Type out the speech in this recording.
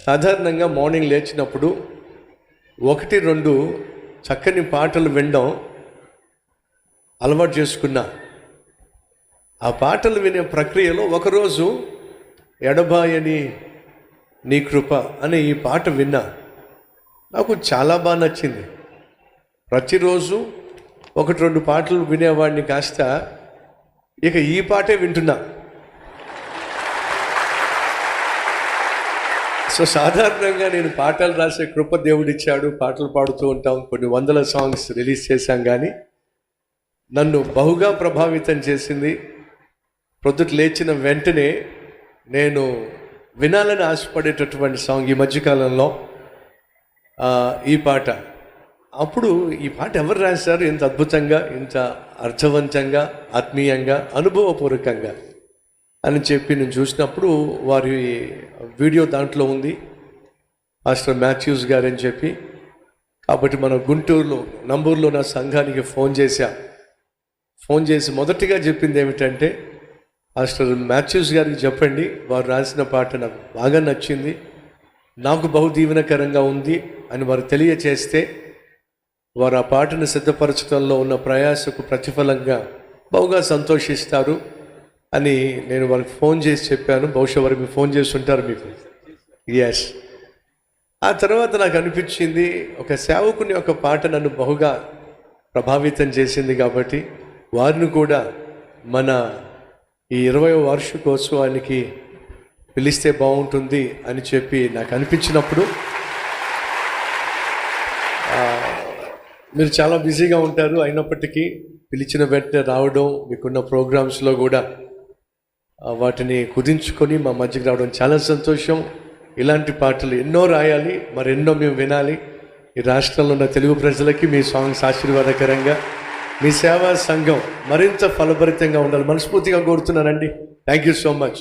సాధారణంగా మార్నింగ్ లేచినప్పుడు 1-2 చక్కని పాటలు వినడం అలవాటు చేసుకున్నా. ఆ పాటలు వినే ప్రక్రియలో ఒకరోజు ఎడబాయని నీ కృప అనే ఈ పాట విన్నా. నాకు చాలా బాగా నచ్చింది. ప్రతిరోజు 1-2 పాటలు వినేవాడిని కాస్త ఇక ఈ పాటే వింటున్నా. సో సాధారణంగా నేను పాటలు రాసే కృప దేవుడిచ్చాడు, పాటలు పాడుతూ ఉంటాం, కొన్ని వందల సాంగ్స్ రిలీజ్ చేశాం. కానీ నన్ను బహుగా ప్రభావితం చేసింది ప్రొద్దుట లేచిన వెంటనే నేను వినాలని ఆశపడేటటువంటి సాంగ్ ఈ మధ్యకాలంలో ఈ పాట. అప్పుడు ఈ పాట ఎవరు రాశారు ఇంత అద్భుతంగా, ఇంత అర్థవంతంగా, ఆత్మీయంగా, అనుభవపూర్వకంగా అని చెప్పి నేను చూసినప్పుడు వారి వీడియో దాంట్లో ఉంది, పాస్టర్ మాథ్యూస్ గారు అని చెప్పి. కాబట్టి మన గుంటూరులో నంబూరులో నా సంఘానికి ఫోన్ చేసి మొదటిగా చెప్పింది ఏమిటంటే, పాస్టర్ మాథ్యూస్ గారికి చెప్పండి, వారు రాసిన పాట నాకు బాగా నచ్చింది, నాకు బహు దీవెనకరంగా ఉంది అని వారు తెలియచేస్తే వారు ఆ పాటను సిద్ధపరచడంలో ఉన్న ప్రయాసకు ప్రతిఫలంగా బహుగా సంతోషిస్తారు అని నేను వారికి ఫోన్ చేసి చెప్పాను. బహుశా వారికి ఫోన్ చేసి ఉంటారు మీకు. ఎస్. ఆ తర్వాత నాకు అనిపించింది, ఒక సేవకుని ఒక పాట నన్ను బహుగా ప్రభావితం చేసింది కాబట్టి వారిని కూడా మన ఈ 20వ వార్షికోత్సవానికి పిలిస్తే బాగుంటుంది అని చెప్పి నాకు అనిపించినప్పుడు, మీరు చాలా బిజీగా ఉంటారు, అయినప్పటికీ పిలిచిన వెంటనే రావడం, మీకున్న ప్రోగ్రామ్స్లో కూడా వాటిని కుదించుకొని మా మధ్యకి రావడం చాలా సంతోషం. ఇలాంటి పాటలు ఎన్నో రాయాలి, మరెన్నో మేము వినాలి. ఈ రాష్ట్రంలో ఉన్న తెలుగు ప్రజలకి మీ సాంగ్స్ ఆశీర్వాదకరంగా, మీ సేవా సంఘం మరింత ఫలభరితంగా ఉండాలి మనస్ఫూర్తిగా కోరుతున్నానండి. Thank you so much.